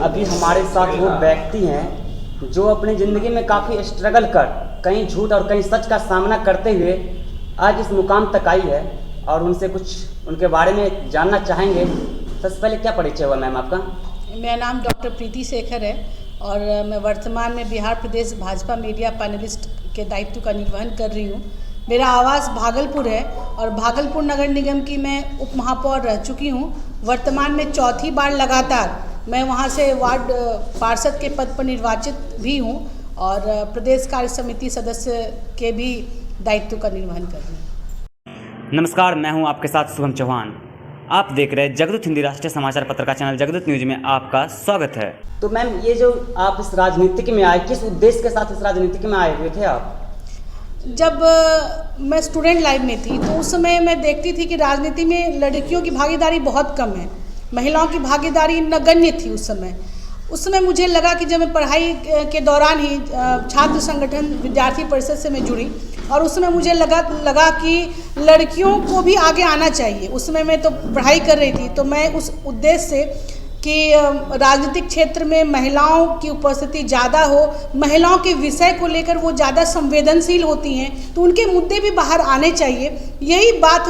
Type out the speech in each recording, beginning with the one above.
अभी हमारे साथ वो व्यक्ति हैं जो अपनी ज़िंदगी में काफ़ी स्ट्रगल कर कहीं झूठ और कहीं सच का सामना करते हुए आज इस मुकाम तक आई है और उनसे कुछ उनके बारे में जानना चाहेंगे। सबसे पहले क्या परिचय हुआ मैम आपका? मेरा नाम डॉक्टर प्रीति शेखर है और मैं वर्तमान में बिहार प्रदेश भाजपा मीडिया पैनलिस्ट के दायित्व का निर्वहन कर रही हूँ। मेरा आवास भागलपुर है और भागलपुर नगर निगम की मैं उप महापौर रह चुकी हूँ। वर्तमान में चौथी बार लगातार मैं वहाँ से वार्ड पार्षद के पद पर निर्वाचित भी हूँ और प्रदेश कार्य समिति सदस्य के भी दायित्व का निर्वहन कर रही हूँ। नमस्कार, मैं हूँ आपके साथ शुभम चौहान। आप देख रहे हैं जगदूत हिंदी राष्ट्रीय समाचार पत्र का चैनल जगदूत न्यूज में आपका स्वागत है। तो मैम, ये जो आप इस राजनीतिक में आए, किस उद्देश्य के साथ इस राजनीतिक में आए हुए थे आप? जब मैं स्टूडेंट लाइफ में थी तो उस समय मैं देखती थी कि राजनीति में लड़कियों की भागीदारी बहुत कम है, महिलाओं की भागीदारी नगण्य थी उस समय मुझे लगा कि जब मैं पढ़ाई के दौरान ही छात्र संगठन विद्यार्थी परिषद से मैं जुड़ी और उसमें मुझे लगा कि लड़कियों को भी आगे आना चाहिए। उस समय मैं तो पढ़ाई कर रही थी, तो मैं उस उद्देश्य से कि राजनीतिक क्षेत्र में महिलाओं की उपस्थिति ज़्यादा हो, महिलाओं के विषय को लेकर वो ज़्यादा संवेदनशील होती हैं तो उनके मुद्दे भी बाहर आने चाहिए। यही बात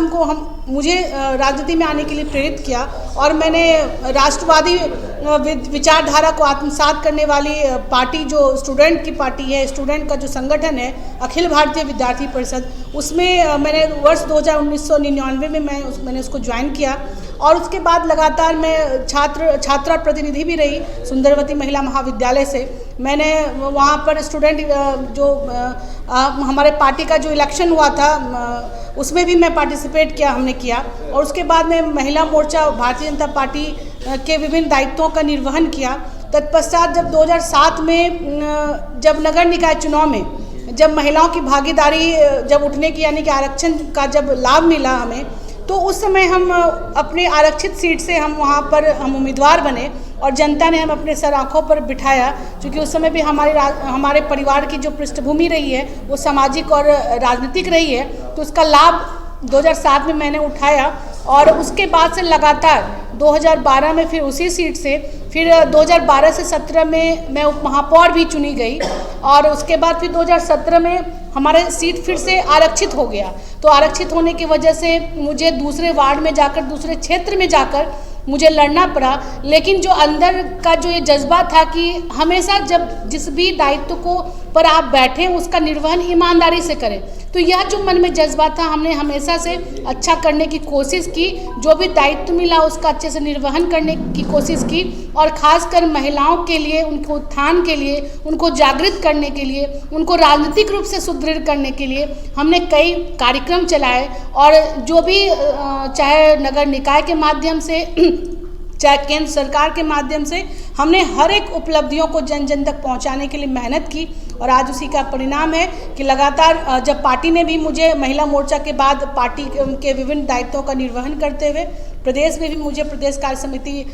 मुझे राजनीति में आने के लिए प्रेरित किया और मैंने राष्ट्रवादी विचारधारा को आत्मसात करने वाली पार्टी जो स्टूडेंट की पार्टी है, स्टूडेंट का जो संगठन है अखिल भारतीय विद्यार्थी परिषद, उसमें मैंने वर्ष 1999 में मैंने उसको ज्वाइन किया और उसके बाद लगातार मैं छात्रा प्रतिनिधि भी रही सुंदरवती महिला महाविद्यालय से। मैंने वहाँ पर स्टूडेंट जो हमारे पार्टी का जो इलेक्शन हुआ था उसमें भी मैं पार्टिसिपेट किया और उसके बाद में महिला मोर्चा भारतीय जनता पार्टी के विभिन्न दायित्वों का निर्वहन किया। तत्पश्चात जब 2007 में जब नगर निकाय चुनाव में जब महिलाओं की भागीदारी जब उठने की यानी कि आरक्षण का जब लाभ मिला हमें, तो उस समय हम अपने आरक्षित सीट से हम वहाँ पर हम उम्मीदवार बने और जनता ने हम अपने सर आँखों पर बिठाया, क्योंकि उस समय भी हमारे परिवार की जो पृष्ठभूमि रही है वो सामाजिक और राजनीतिक रही है, तो उसका लाभ 2007 में मैंने उठाया और उसके बाद से लगातार 2012 में फिर उसी सीट से फिर 2012 से 17 में मैं उप महापौर भी चुनी गई और उसके बाद फिर 2017 में हमारे सीट फिर से आरक्षित हो गया। तो आरक्षित होने की वजह से मुझे दूसरे वार्ड में जाकर दूसरे क्षेत्र में जाकर मुझे लड़ना पड़ा, लेकिन जो अंदर का जो ये जज्बा था कि हमेशा जब जिस भी दायित्व को पर आप बैठे उसका निर्वहन ईमानदारी से करें, तो यह जो मन में जज्बा था हमने हमेशा से अच्छा करने की कोशिश की। जो भी दायित्व मिला उसका अच्छे से निर्वहन करने की कोशिश की और ख़ासकर महिलाओं के लिए, उनके उत्थान के लिए, उनको जागृत करने के लिए, उनको राजनीतिक रूप से सुदृढ़ करने के लिए हमने कई कार्यक्रम चलाए और जो भी चाहे नगर निकाय के माध्यम से चाहे केंद्र सरकार के माध्यम से हमने हर एक उपलब्धियों को जन जन तक पहुंचाने के लिए मेहनत की और आज उसी का परिणाम है कि लगातार जब पार्टी ने भी मुझे महिला मोर्चा के बाद पार्टी के विभिन्न दायित्वों का निर्वहन करते हुए प्रदेश में भी मुझे प्रदेश कार्य समिति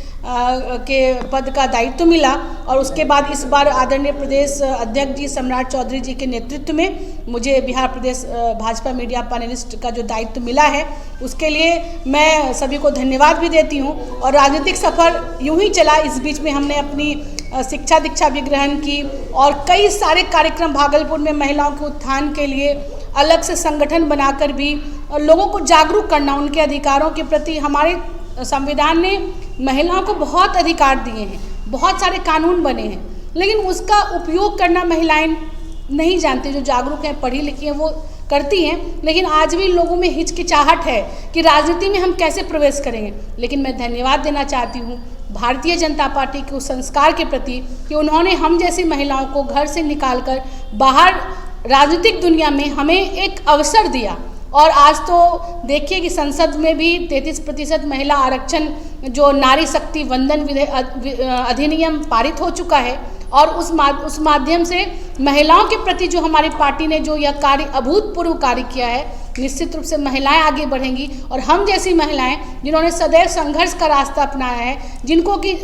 के पद का दायित्व मिला और उसके बाद इस बार आदरणीय प्रदेश अध्यक्ष जी सम्राट चौधरी जी के नेतृत्व में मुझे बिहार प्रदेश भाजपा मीडिया पैनलिस्ट का जो दायित्व मिला है उसके लिए मैं सभी को धन्यवाद भी देती हूँ। और राजनीतिक सफ़र यूं ही चला, इस बीच में हमने अपनी शिक्षा दीक्षा भी ग्रहण की और कई सारे कार्यक्रम भागलपुर में महिलाओं के उत्थान के लिए अलग से संगठन बनाकर भी लोगों को जागरूक करना, उनके अधिकारों के प्रति। हमारे संविधान ने महिलाओं को बहुत अधिकार दिए हैं, बहुत सारे कानून बने हैं, लेकिन उसका उपयोग करना महिलाएं नहीं जानती। जो जागरूक हैं, पढ़ी लिखी हैं, वो करती हैं, लेकिन आज भी लोगों में हिचकिचाहट है कि राजनीति में हम कैसे प्रवेश करेंगे। लेकिन मैं धन्यवाद देना चाहती हूँ भारतीय जनता पार्टी के उस संस्कार के प्रति कि उन्होंने हम जैसी महिलाओं को घर से निकालकर बाहर राजनीतिक दुनिया में हमें एक अवसर दिया। और आज तो देखिए कि संसद में भी 33% महिला आरक्षण जो नारी शक्ति वंदन अधिनियम पारित हो चुका है और उस माध्यम से महिलाओं के प्रति जो हमारी पार्टी ने जो यह कार्य अभूतपूर्व कार्य किया है, निश्चित रूप से महिलाएं आगे बढ़ेंगी। और हम जैसी महिलाएं जिन्होंने सदैव संघर्ष का रास्ता अपनाया है, जिनको कि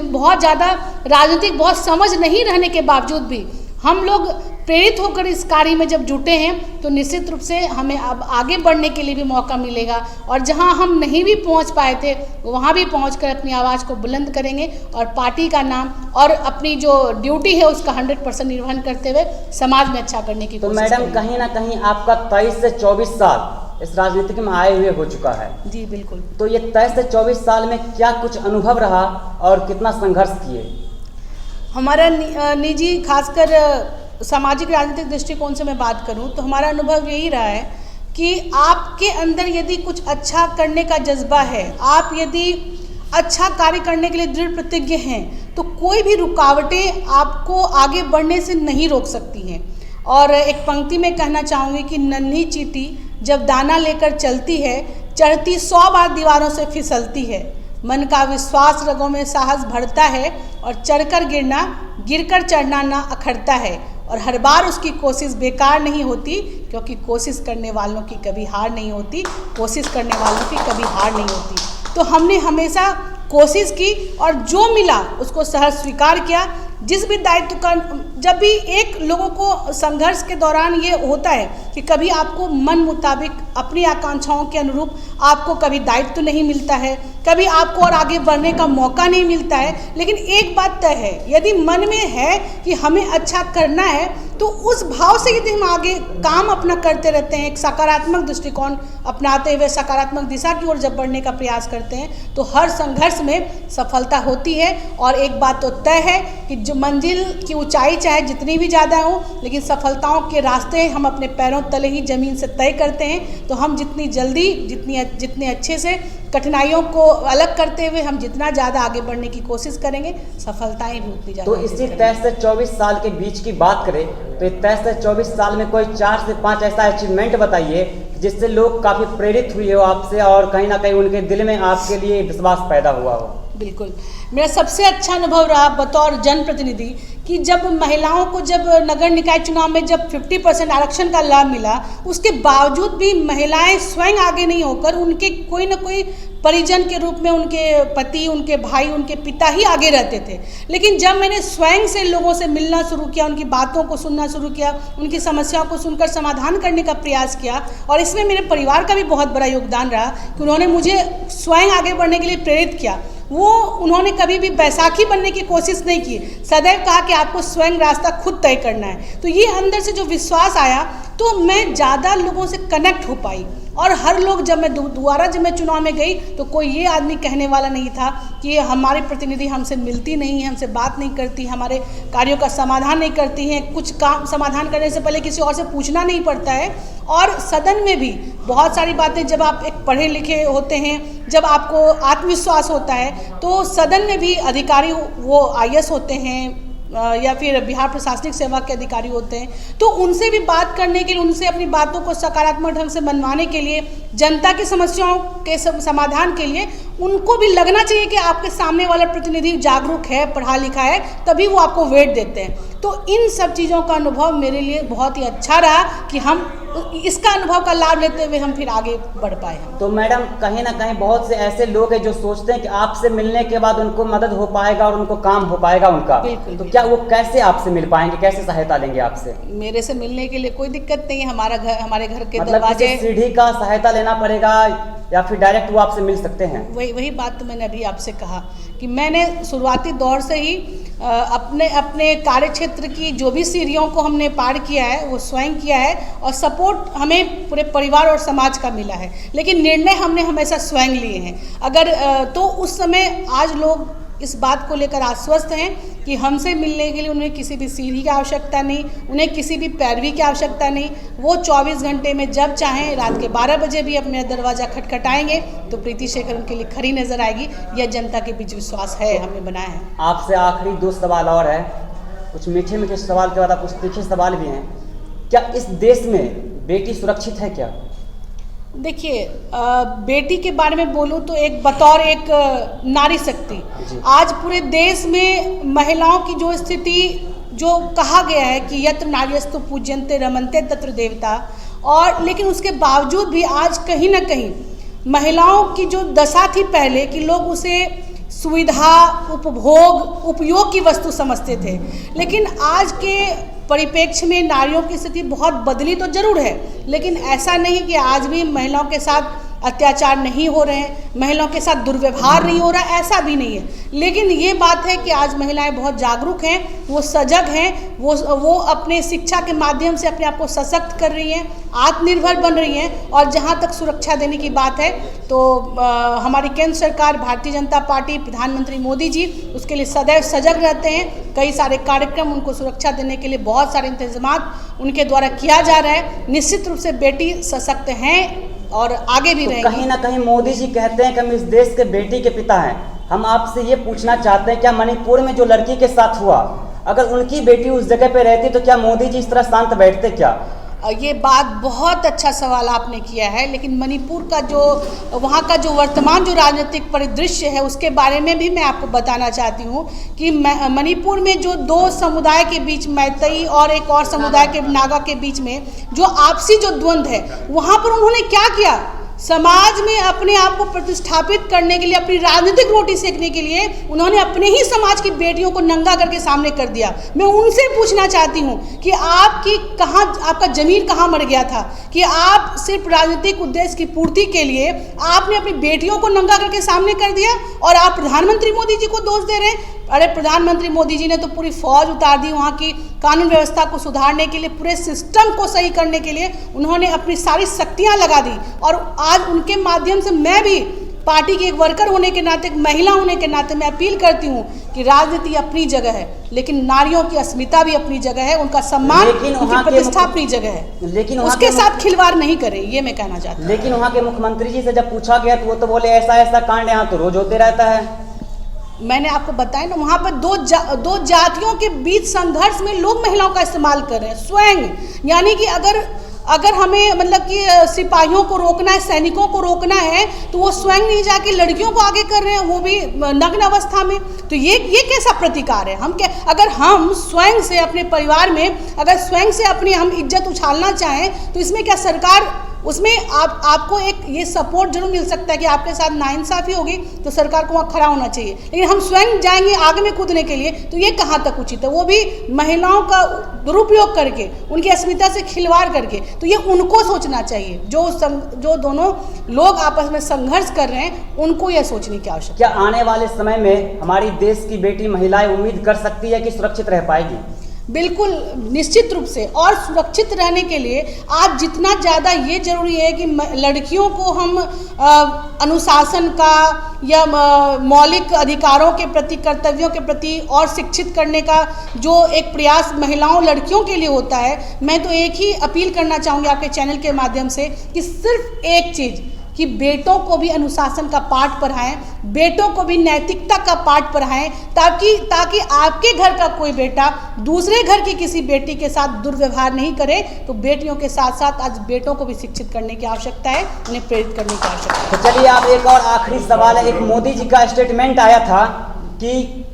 बहुत ज़्यादा राजनीतिक बहुत समझ नहीं रहने के बावजूद भी हम लोग प्रेरित होकर इस कार्य में जब जुटे हैं तो निश्चित रूप से हमें अब आगे बढ़ने के लिए भी मौका मिलेगा, और जहां हम नहीं भी पहुंच पाए थे वहां भी पहुंचकर अपनी आवाज़ को बुलंद करेंगे और पार्टी का नाम और अपनी जो ड्यूटी है उसका 100% निर्वहन करते हुए समाज में अच्छा करने की कोशिश मैडम कहीं ना कहीं आपका 23 से 24 साल इस राजनीति में आए हुए हो चुका है। जी बिल्कुल। तो ये 23 से 24 साल में क्या कुछ अनुभव रहा और कितना संघर्ष किए? हमारा निजी खासकर सामाजिक राजनीतिक दृष्टिकोण से मैं बात करूं तो हमारा अनुभव यही रहा है कि आपके अंदर यदि कुछ अच्छा करने का जज्बा है, आप यदि अच्छा कार्य करने के लिए दृढ़ प्रतिज्ञ हैं, तो कोई भी रुकावटें आपको आगे बढ़ने से नहीं रोक सकती हैं। और एक पंक्ति में कहना चाहूँगी कि नन्ही चींटी जब दाना लेकर चलती है, चढ़ती 100 बार दीवारों से फिसलती है। मन का विश्वास रगों में साहस भरता है और चढ़कर गिरना, गिरकर चढ़ना ना अखरता है, और हर बार उसकी कोशिश बेकार नहीं होती, क्योंकि कोशिश करने वालों की कभी हार नहीं होती, कोशिश करने वालों की कभी हार नहीं होती। तो हमने हमेशा कोशिश की और जो मिला उसको सहर्ष स्वीकार किया। जिस भी दायित्व का, जब भी एक लोगों को संघर्ष के दौरान ये होता है कि कभी आपको मन मुताबिक अपनी आकांक्षाओं के अनुरूप आपको कभी दायित्व नहीं मिलता है, कभी आपको और आगे बढ़ने का मौका नहीं मिलता है, लेकिन एक बात तय है, यदि मन में है कि हमें अच्छा करना है तो उस भाव से यदि हम आगे काम अपना करते रहते हैं, एक सकारात्मक दृष्टिकोण अपनाते हुए सकारात्मक दिशा की ओर जब बढ़ने का प्रयास करते हैं तो हर संघर्ष में सफलता होती है। और एक बात तो तय है कि जो मंजिल की ऊंचाई चाहे जितनी भी ज़्यादा हो, लेकिन सफलताओं के रास्ते हम अपने पैरों तले ही ज़मीन से तय करते हैं। तो हम जितनी जल्दी, जितने अच्छे से कठिनाइयों को अलग करते हुए हम जितना ज़्यादा आगे बढ़ने की कोशिश करेंगे, सफलताएं भी उतनी ज़्यादा। तो इसी 23 से 24 साल के बीच की बात करें तो 23 से 24 साल में कोई 4 से 5 ऐसा अचीवमेंट बताइए जिससे लोग काफ़ी प्रेरित हुए हो आपसे और कहीं ना कहीं उनके दिल में आपके लिए विश्वास पैदा हुआ हो। बिल्कुल, मेरा सबसे अच्छा अनुभव रहा बतौर जनप्रतिनिधि कि जब महिलाओं को जब नगर निकाय चुनाव में जब 50% आरक्षण का लाभ मिला, उसके बावजूद भी महिलाएं स्वयं आगे नहीं होकर उनके कोई न कोई परिजन के रूप में उनके पति, उनके भाई, उनके पिता ही आगे रहते थे। लेकिन जब मैंने स्वयं से लोगों से मिलना शुरू किया, उनकी बातों को सुनना शुरू किया, उनकी समस्याओं को सुनकर समाधान करने का प्रयास किया, और इसमें मेरे परिवार का भी बहुत बड़ा योगदान रहा कि उन्होंने मुझे स्वयं आगे बढ़ने के लिए प्रेरित किया। उन्होंने कभी भी बैसाखी बनने की कोशिश नहीं की, सदैव कहा कि आपको स्वयं रास्ता खुद तय करना है। तो ये अंदर से जो विश्वास आया तो मैं ज़्यादा लोगों से कनेक्ट हो पाई, और हर लोग जब मैं दोबारा जब मैं चुनाव में गई तो कोई ये आदमी कहने वाला नहीं था कि ये हमारी प्रतिनिधि हमसे मिलती नहीं है, हमसे बात नहीं करती, हमारे कार्यों का समाधान नहीं करती हैं। कुछ काम समाधान करने से पहले किसी और से पूछना नहीं पड़ता है। और सदन में भी बहुत सारी बातें, जब आप एक पढ़े लिखे होते हैं, जब आपको आत्मविश्वास होता है, तो सदन में भी अधिकारी वो IAS होते हैं या फिर बिहार प्रशासनिक सेवा के अधिकारी होते हैं, तो उनसे भी बात करने के लिए, उनसे अपनी बातों को सकारात्मक ढंग से मनवाने के लिए, जनता की समस्याओं के समाधान के लिए उनको भी लगना चाहिए कि आपके सामने वाला प्रतिनिधि जागरूक है, पढ़ा लिखा है, तभी वो आपको वेट देते हैं। तो इन सब चीज़ों का अनुभव मेरे लिए बहुत ही अच्छा रहा कि हम इसका अनुभव का लाभ लेते हुए हम फिर आगे बढ़ पाए हैं। तो मैडम कहीं ना कहीं बहुत से ऐसे लोग हैं जो सोचते हैं कि आपसे मिलने के बाद उनको मदद हो पाएगा और उनको काम हो पाएगा उनका, तो क्या वो कैसे आपसे मिल पाएंगे, कैसे सहायता लेंगे आपसे? मेरे से मिलने के लिए कोई दिक्कत नहीं है। हमारे घर के मतलब दरवाजे, सीढ़ी का सहायता लेना पड़ेगा या फिर डायरेक्ट वो आपसे मिल सकते हैं? वही बात तो मैंने अभी आपसे कहा कि मैंने शुरुआती दौर से ही अपने कार्य क्षेत्र की जो भी सीढ़ियों को हमने पार किया है वो स्वयं किया है, और सपोर्ट हमें पूरे परिवार और समाज का मिला है, लेकिन निर्णय हमने हमेशा स्वयं लिए हैं। अगर तो उस समय आज लोग इस बात को लेकर आश्वस्त हैं कि हमसे मिलने के लिए उन्हें किसी भी सीढ़ी की आवश्यकता नहीं, उन्हें किसी भी पैरवी की आवश्यकता नहीं। वो 24 घंटे में जब चाहें रात के 12 बजे भी अपने दरवाज़ा खटखटाएंगे तो प्रीति शेखर उनके लिए खड़ी नजर आएगी। यह जनता के बीच विश्वास है, हमने बनाया है। आपसे आखिरी 2 सवाल और है, कुछ मीठे मीठे सवाल के बाद कुछ तीखे सवाल भी हैं। क्या इस देश में बेटी सुरक्षित है क्या? देखिए, बेटी के बारे में बोलूं तो एक बतौर एक नारी शक्ति, आज पूरे देश में महिलाओं की जो स्थिति, जो कहा गया है कि यत्र नार्यस्तु पूज्यन्ते रमन्ते तत्र देवता, और लेकिन उसके बावजूद भी आज कहीं ना कहीं महिलाओं की जो दशा थी पहले कि लोग उसे सुविधा, उपभोग, उपयोग की वस्तु समझते थे, लेकिन आज के परिप्रेक्ष्य में नारियों की स्थिति बहुत बदली तो जरूर है, लेकिन ऐसा नहीं कि आज भी महिलाओं के साथ अत्याचार नहीं हो रहे हैं, महिलाओं के साथ दुर्व्यवहार नहीं हो रहा, ऐसा भी नहीं है। लेकिन ये बात है कि आज महिलाएं बहुत जागरूक हैं, वो सजग हैं, वो अपने शिक्षा के माध्यम से अपने आप को सशक्त कर रही हैं, आत्मनिर्भर बन रही हैं। और जहाँ तक सुरक्षा देने की बात है तो हमारी केंद्र सरकार, भारतीय जनता पार्टी, प्रधानमंत्री मोदी जी उसके लिए सदैव सजग रहते हैं। कई सारे कार्यक्रम उनको सुरक्षा देने के लिए बहुत सारे इंतजाम उनके द्वारा किया जा रहा है। निश्चित रूप से बेटी सशक्त हैं और आगे भी रहेंगी। कहीं ना कहीं मोदी जी कहते हैं कि हम इस देश के बेटी के पिता हैं। हम आपसे ये पूछना चाहते हैं, क्या मणिपुर में जो लड़की के साथ हुआ, अगर उनकी बेटी उस जगह पे रहती तो क्या मोदी जी इस तरह शांत बैठते क्या? ये बात बहुत अच्छा सवाल आपने किया है, लेकिन मणिपुर का जो वहाँ का जो वर्तमान जो राजनीतिक परिदृश्य है उसके बारे में भी मैं आपको बताना चाहती हूँ कि मणिपुर में जो दो समुदाय के बीच, मैतई और एक और समुदाय के नागा के बीच में जो आपसी जो द्वंद्व है, वहाँ पर उन्होंने क्या किया, समाज में अपने आप को प्रतिष्ठापित करने के लिए, अपनी राजनीतिक रोटी सेकने के लिए उन्होंने अपने ही समाज की बेटियों को नंगा करके सामने कर दिया। मैं उनसे पूछना चाहती हूँ कि आपका जमीर कहाँ मर गया था कि आप सिर्फ राजनीतिक उद्देश्य की पूर्ति के लिए आपने अपनी बेटियों को नंगा करके सामने कर दिया और आप प्रधानमंत्री मोदी जी को दोष दे रहे हैं। अरे प्रधानमंत्री मोदी जी ने तो पूरी फौज उतार दी, वहाँ की कानून व्यवस्था को सुधारने के लिए, पूरे सिस्टम को सही करने के लिए उन्होंने अपनी सारी शक्तियाँ लगा दी। और आज उनके माध्यम से मैं भी पार्टी की एक वर्कर होने के नाते, एक महिला होने के नाते मैं अपील करती हूँ कि राजनीति अपनी जगह है, लेकिन नारियों की अस्मिता भी अपनी जगह है, उनका सम्मान, उनकी प्रतिष्ठा अपनी जगह है, लेकिन उसके साथ खिलवाड़ नहीं करें, ये मैं कहना चाहती हूँ। लेकिन वहाँ के मुख्यमंत्री जी से जब पूछा गया तो वो तो बोले ऐसा ऐसा कांड यहाँ तो रोज होते रहता है। मैंने आपको बताया ना, वहाँ पर दो जातियों के बीच संघर्ष में लोग महिलाओं का इस्तेमाल कर रहे हैं स्वयं। यानी कि अगर हमें मतलब कि सिपाहियों को रोकना है, सैनिकों को रोकना है, तो वो स्वयं नहीं जाके लड़कियों को आगे कर रहे हैं, वो भी नग्न अवस्था में। तो ये कैसा प्रतिकार है? अगर हम स्वयं से अपने परिवार में अगर स्वयं से अपनी हम इज्जत उछालना चाहें तो इसमें क्या सरकार, उसमें आपको एक ये सपोर्ट जरूर मिल सकता है कि आपके साथ नाइंसाफ़ी होगी तो सरकार को वहाँ खड़ा होना चाहिए, लेकिन हम स्वयं जाएंगे आगे में कूदने के लिए, तो ये कहाँ तक उचित है? वो भी महिलाओं का दुरुपयोग करके, उनकी अस्मिता से खिलवाड़ करके। तो ये उनको सोचना चाहिए, जो दोनों लोग आपस में संघर्ष कर रहे हैं, उनको यह सोचने की आवश्यकता। क्या आने वाले समय में हमारी देश की बेटी महिलाएं उम्मीद कर सकती है कि सुरक्षित रह पाएगी? बिल्कुल, निश्चित रूप से। और सुरक्षित रहने के लिए आज जितना ज़्यादा ये जरूरी है कि लड़कियों को हम अनुशासन का या मौलिक अधिकारों के प्रति, कर्तव्यों के प्रति और शिक्षित करने का जो एक प्रयास महिलाओं, लड़कियों के लिए होता है, मैं तो एक ही अपील करना चाहूँगी आपके चैनल के माध्यम से कि सिर्फ एक चीज़ कि बेटों को भी अनुशासन का पाठ पढ़ाएं, बेटों को भी नैतिकता का पाठ पढ़ाएं, ताकि आपके घर का कोई बेटा दूसरे घर की किसी बेटी के साथ दुर्व्यवहार नहीं करे। तो बेटियों के साथ साथ आज बेटों को भी शिक्षित करने की आवश्यकता है, उन्हें प्रेरित करने की आवश्यकता है। तो चलिए, आप एक और आखिरी सवाल है। एक मोदी जी का स्टेटमेंट आया था कि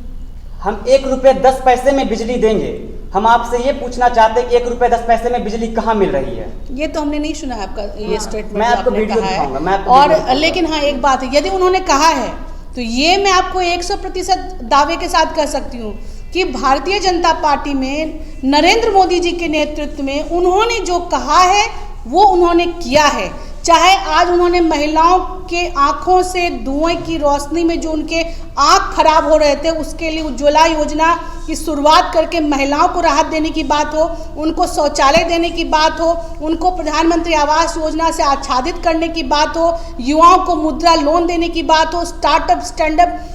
हम 1 रुपये 10 पैसे में बिजली देंगे। हम आपसे ये पूछना चाहते हैं कि 1 रुपये 10 पैसे में बिजली कहाँ मिल रही है? ये तो हमने नहीं सुना आपका ये स्टेटमेंट। मैं आपको वीडियो दिखाऊंगा, और लेकिन हाँ, एक बात है, यदि उन्होंने कहा है तो ये मैं आपको 100% दावे के साथ कह सकती हूँ कि भारतीय जनता पार्टी में नरेंद्र मोदी जी के नेतृत्व में उन्होंने जो कहा है वो उन्होंने किया है। चाहे आज उन्होंने महिलाओं के आँखों से धुएं की रोशनी में जो उनके आँख खराब हो रहे थे, उसके लिए उज्ज्वला योजना की शुरुआत करके महिलाओं को राहत देने की बात हो, उनको शौचालय देने की बात हो, उनको प्रधानमंत्री आवास योजना से आच्छादित करने की बात हो, युवाओं को मुद्रा लोन देने की बात हो, स्टैंडअप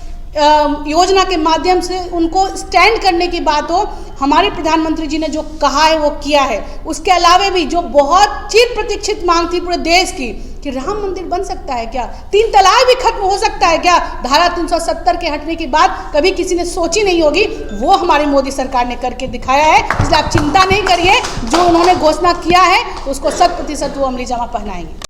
योजना के माध्यम से उनको स्टैंड करने की बात हो, हमारे प्रधानमंत्री जी ने जो कहा है वो किया है। उसके अलावा भी जो बहुत चिर प्रतीक्षित मांग थी पूरे देश की कि राम मंदिर बन सकता है क्या, 3 तलाक भी खत्म हो सकता है क्या, धारा 370 के हटने की बात कभी किसी ने सोची नहीं होगी, वो हमारी मोदी सरकार ने करके दिखाया है। इसलिए आप चिंता नहीं करिए, जो उन्होंने घोषणा किया है उसको 100% वो अमली जामा पहनाएंगे।